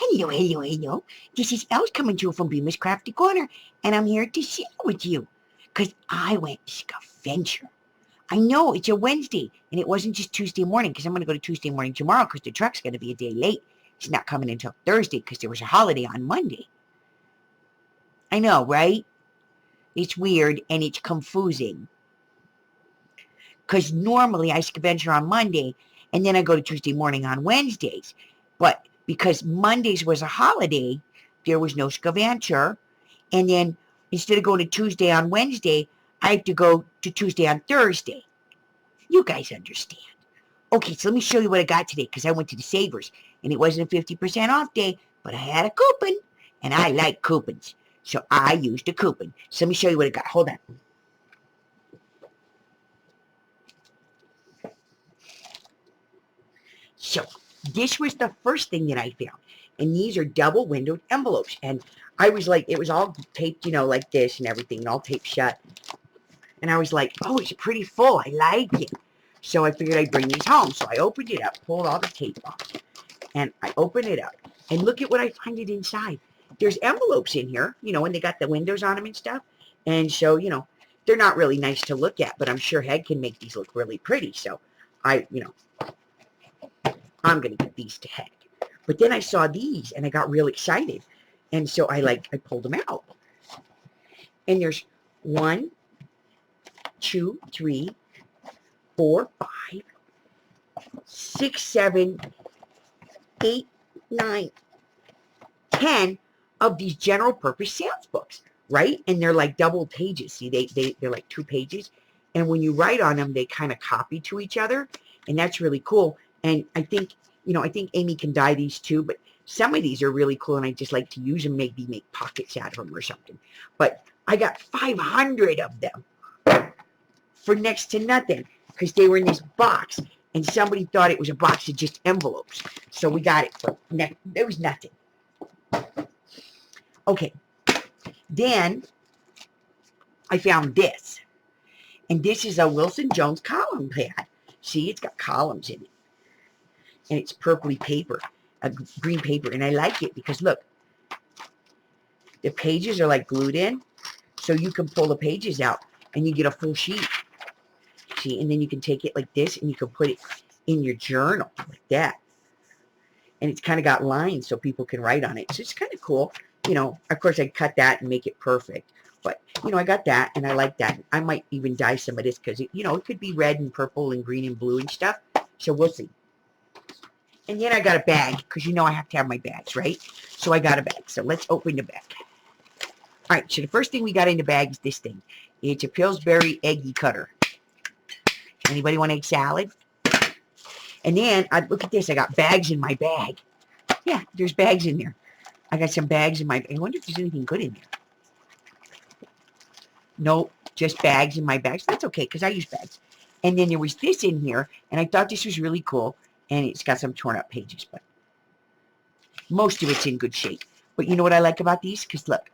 Hello, hello, hello. This is Els coming to you from Beamer's Crafty Corner, and I'm here to share with you. Because I went Scaventure. I know it's a Wednesday, and it wasn't just Tuesday morning, because I'm going to go to Tuesday morning tomorrow, because the truck's going to be a day late. It's not coming until Thursday, because there was a holiday on Monday. I know, right? It's weird, and it's confusing. Because normally I Scaventure on Monday, and then I go to Tuesday morning on Wednesdays. But because Mondays was a holiday, there was no Scaventure. And then instead of going to Tuesday on Wednesday, I have to go to Tuesday on Thursday. You guys understand. Okay, so let me show you what I got today, because I went to the Savers, and it wasn't a 50% off day, but I had a coupon, and I like coupons. So I used a coupon. So let me show you what I got. Hold on. So this was the first thing that I found. And these are double windowed envelopes. And I was like, it was all taped, like this and everything, all taped shut. And I was like, oh, it's pretty full. I like it. So I figured I'd bring these home. So I opened it up, pulled all the tape off, and I opened it up. And look at what I find it inside. There's envelopes in here, and they got the windows on them and stuff. And so, they're not really nice to look at, but I'm sure Head can make these look really pretty. So I'm going to give these to Head. But then I saw these and I got real excited. And so I pulled them out. And there's 1, 2, 3, 4, 5, 6, 7, 8, 9, 10 of these general purpose sales books, right? And they're like double pages. See, they're like 2 pages. And when you write on them, they kind of copy to each other. And that's really cool. And I think Amy can dye these too, but some of these are really cool, and I just like to use them, maybe make pockets out of them or something. But I got 500 of them for next to nothing, because they were in this box, and somebody thought it was a box of just envelopes. So we got it for there was nothing. Okay. Then I found this. And this is a Wilson Jones column pad. See, it's got columns in it. And it's purpley paper, a green paper. And I like it because, look, the pages are like glued in. So you can pull the pages out and you get a full sheet. See, and then you can take it like this and you can put it in your journal like that. And it's kind of got lines so people can write on it. So it's kind of cool. Of course, I cut that and make it perfect. But, I got that and I like that. I might even dye some of this because, it could be red and purple and green and blue and stuff. So we'll see. And then I got a bag because, I have to have my bags, right? So I got a bag. So let's open the bag. All right. So the first thing we got in the bag is this thing. It's a Pillsbury eggy cutter. Anybody want egg salad? And then, look at this. I got bags in my bag. Yeah, there's bags in there. I got some bags in my bag. I wonder if there's anything good in there. Nope, just bags in my bags. That's okay, because I use bags. And then there was this in here, and I thought this was really cool. And it's got some torn up pages, but most of it's in good shape. But you know what I like about these? Because look,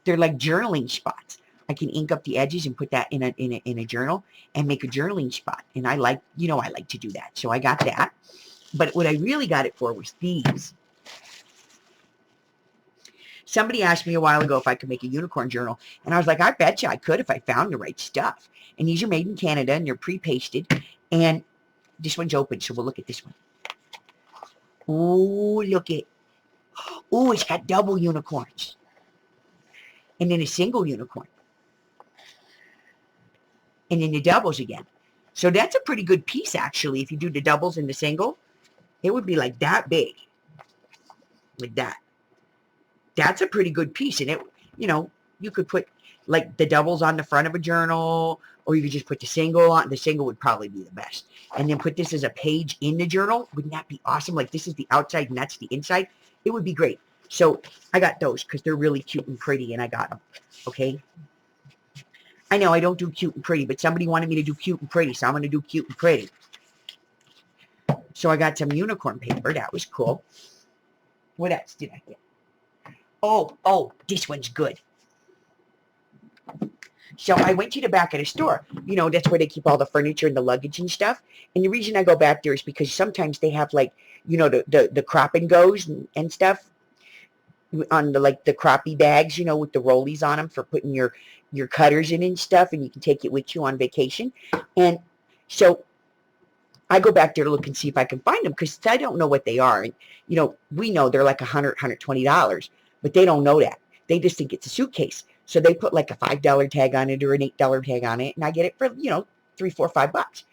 they're like journaling spots. I can ink up the edges and put that in a journal and make a journaling spot. And I like to do that. So I got that. But what I really got it for was these. Somebody asked me a while ago if I could make a unicorn journal. And I was like, I bet you I could if I found the right stuff. And these are made in Canada and they're pre-pasted. And this one's open, so we'll look at this one. Oh, look it. Oh, it's got double unicorns. And then a single unicorn. And then the doubles again. So that's a pretty good piece, actually. If you do the doubles and the single, it would be like that big. Like that. That's a pretty good piece. And it, you could put like the doubles on the front of a journal, or you could just put the single on. The single would probably be the best. And then put this as a page in the journal. Wouldn't that be awesome? Like this is the outside and that's the inside. It would be great. So I got those because they're really cute and pretty, and I got them. Okay. I know I don't do cute and pretty, but somebody wanted me to do cute and pretty, so I'm going to do cute and pretty. So I got some unicorn paper. That was cool. What else did I get? Oh, this one's good. So I went to the back of the store. You know, that's where they keep all the furniture and the luggage and stuff. And the reason I go back there is because sometimes they have like, you know, the crop and goes and stuff on the like the crappie bags, you know, with the rollies on them for putting your cutters in and stuff, and you can take it with you on vacation. And so I go back there to look and see if I can find them because I don't know what they are. And you know, we know they're like $120, but they don't know that. They just think it's a suitcase. So they put like a $5 tag on it or an $8 tag on it, and I get it for, you know, $3, $4, $5.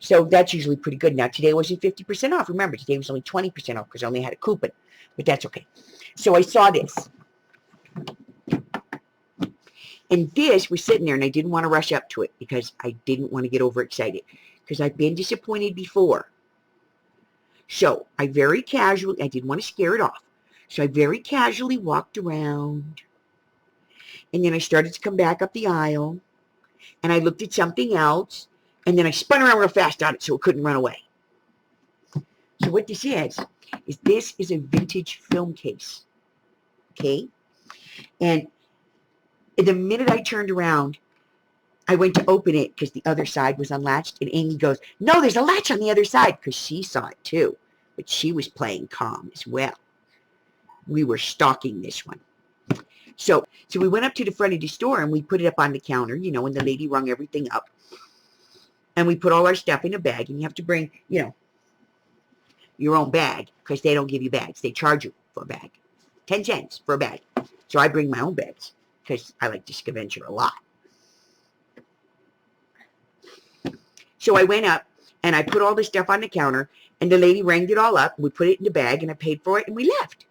So that's usually pretty good. Now today wasn't 50% off. Remember, today was only 20% off because I only had a coupon, but that's okay. So I saw this, and this was sitting there, and I didn't want to rush up to it because I didn't want to get overexcited because I've been disappointed before. So I very casually, I didn't want to scare it off. So I very casually walked around, and then I started to come back up the aisle, and I looked at something else, and then I spun around real fast on it so it couldn't run away. So what this is a vintage film case, okay? And the minute I turned around, I went to open it because the other side was unlatched, and Amy goes, "No, there's a latch on the other side," because she saw it too, but she was playing calm as well. We were stalking this one. So we went up to the front of the store, and we put it up on the counter, you know, and the lady rung everything up. And we put all our stuff in a bag, and you have to bring, you know, your own bag because they don't give you bags. They charge you for a bag. 10 cents for a bag. So I bring my own bags because I like to Scaventure a lot. So I went up and I put all this stuff on the counter, and the lady rang it all up. We put it in the bag, and I paid for it, and we left.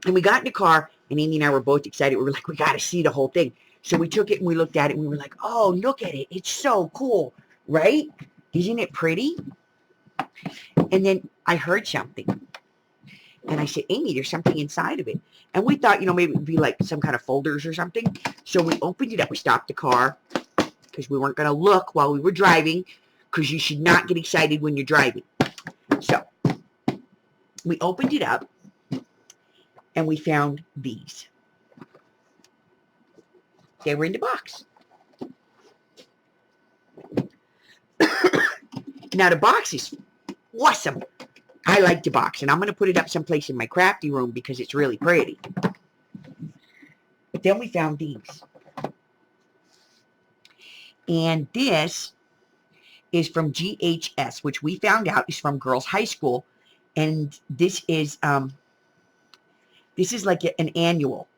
And we got in the car, and Amy and I were both excited. We were like, we got to see the whole thing. So we took it and we looked at it, and we were like, oh, look at it. It's so cool, right? Isn't it pretty? And then I heard something. And I said, Amy, there's something inside of it. And we thought, you know, maybe it would be like some kind of folders or something. So we opened it up. We stopped the car because we weren't going to look while we were driving, because you should not get excited when you're driving. So we opened it up, and we found these. They were in the box. Now, the box is awesome. I like the box, and I'm going to put it up someplace in my crafty room because it's really pretty. But then we found these. And this is from GHS, which we found out is from Girls High School. And this is like an annual.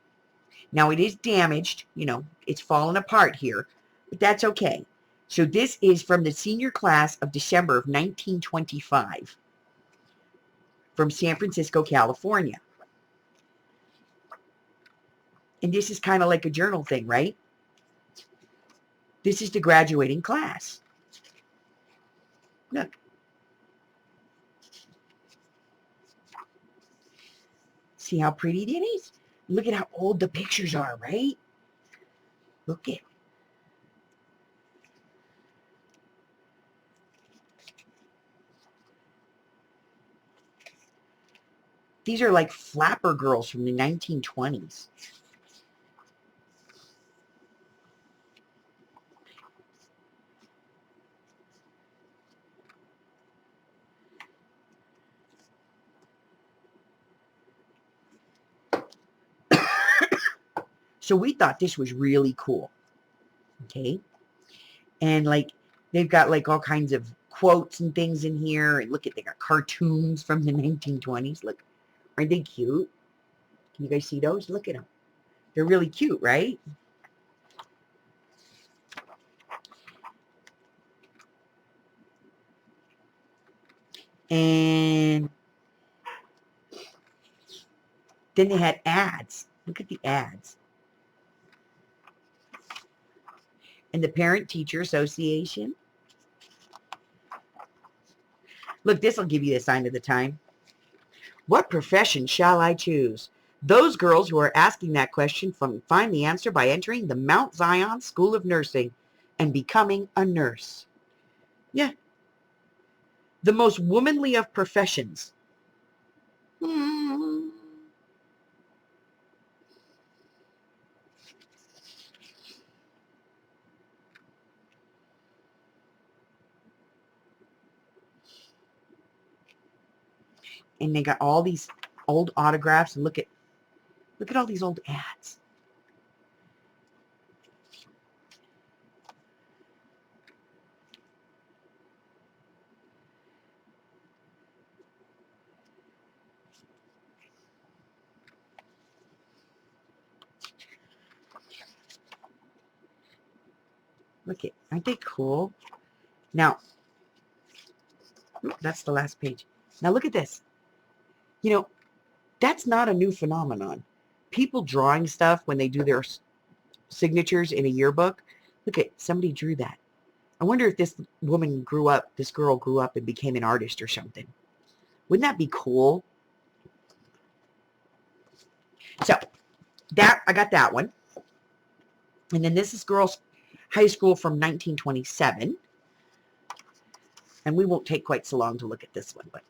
Now, it is damaged. You know, it's fallen apart here, but that's okay. So this is from the senior class of December of 1925 from San Francisco, California. And this is kind of like a journal thing, right? This is the graduating class. Look. See how pretty it is? Look at how old the pictures are, right? Look at it. These are like flapper girls from the 1920s. So we thought this was really cool. Okay. And like, they've got like all kinds of quotes and things in here. And look at, they got cartoons from the 1920s. Look, aren't they cute? Can you guys see those? Look at them. They're really cute, right? And then they had ads. Look at the ads. And the Parent Teacher Association. Look, this will give you a sign of the time. What profession shall I choose? Those girls who are asking that question find the answer by entering the Mount Zion School of Nursing and becoming a nurse. Yeah. The most womanly of professions. And they got all these old autographs. And look at all these old ads. Look at, aren't they cool? Now, that's the last page. Now look at this. You know, that's not a new phenomenon. People drawing stuff when they do their signatures in a yearbook. Look at, somebody drew that. I wonder if this girl grew up and became an artist or something. Wouldn't that be cool? So, I got that one. And then this is girls' high school from 1927. And we won't take quite so long to look at this one, but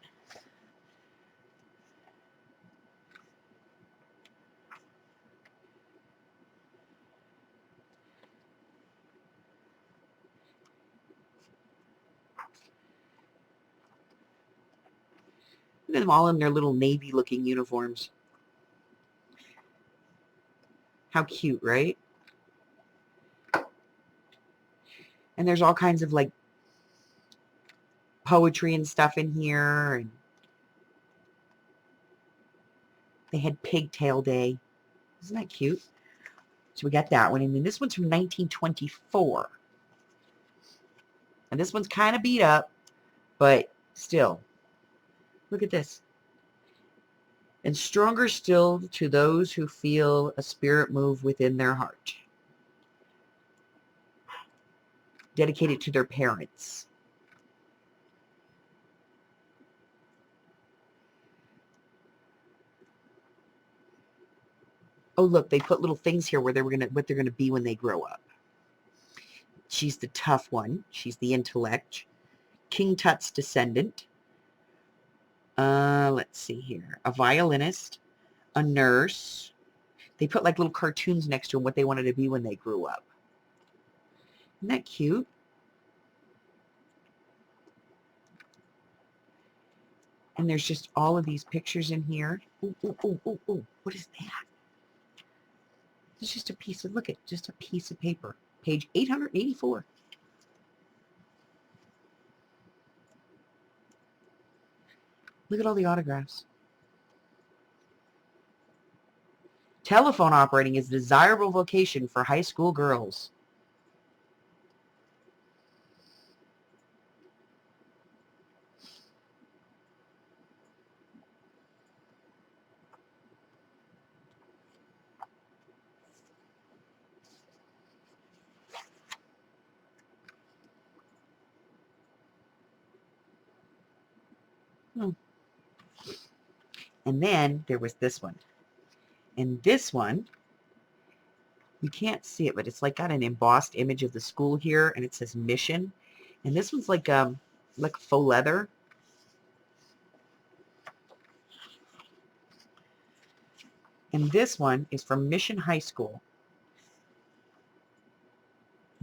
look at them all in their little navy-looking uniforms. How cute, right? And there's all kinds of like poetry and stuff in here. And they had Pigtail Day. Isn't that cute? So we got that one. And then this one's from 1924. And this one's kind of beat up, but still. Look at this. And stronger still to those who feel a spirit move within their heart. Dedicated to their parents. Oh, look, they put little things here where what they're gonna be when they grow up. She's the tough one. She's the intellect. King Tut's descendant. Let's see here. A violinist. A nurse. They put like little cartoons next to them what they wanted to be when they grew up. Isn't that cute? And there's just all of these pictures in here. Ooh, ooh, ooh, ooh, ooh. What is that? It's just a piece of, look at, just a piece of paper. Page 884. Look at all the autographs. Telephone operating is a desirable vocation for high school girls. And then there was this one. And this one, you can't see it, but it's like got an embossed image of the school here, and it says Mission. And this one's like faux leather. And this one is from Mission High School,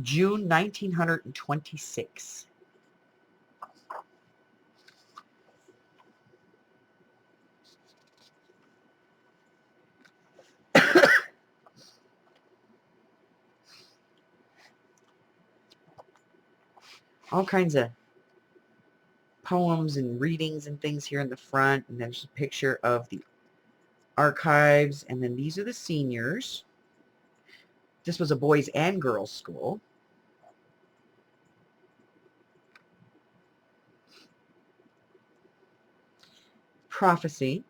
June 1926. All kinds of poems and readings and things here in the front. And there's a picture of the archives. And then these are the seniors. This was a boys and girls school. Prophecy.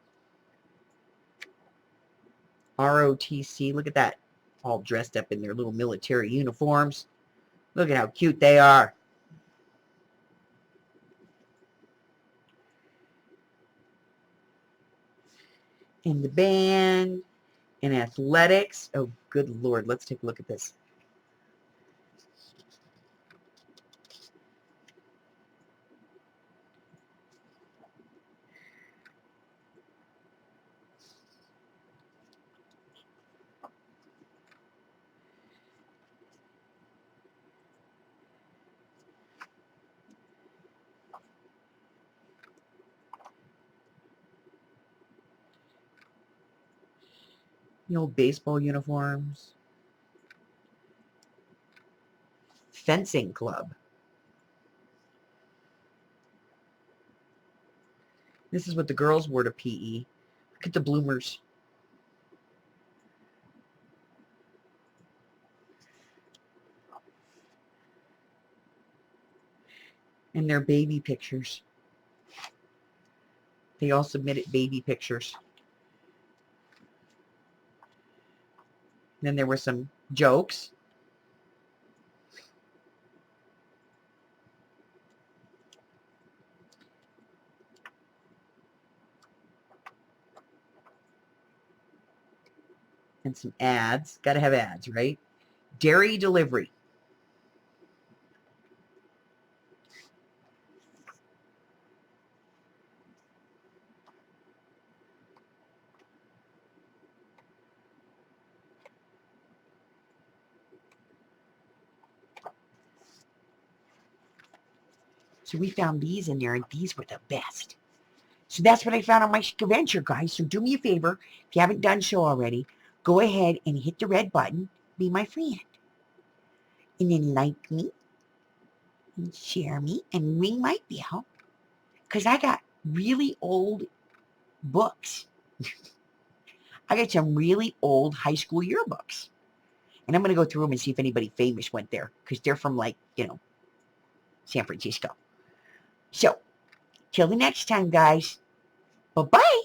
ROTC. Look at that. All dressed up in their little military uniforms. Look at how cute they are. In the band. In athletics. Oh, good Lord. Let's take a look at this. The old baseball uniforms. Fencing club. This is what the girls wore to PE. Look at the bloomers. And their baby pictures. They all submitted baby pictures. Then there were some jokes. And some ads. Got to have ads, right? Dairy delivery. So we found these in there, and these were the best. So that's what I found on my Scaventure, guys. So do me a favor, if you haven't done so already, go ahead and hit the red button, be my friend. And then like me, and share me, and ring my bell. Because I got really old books. I got some really old high school yearbooks. And I'm going to go through them and see if anybody famous went there. Because they're from, like, San Francisco. So, till the next time, guys. Bye-bye.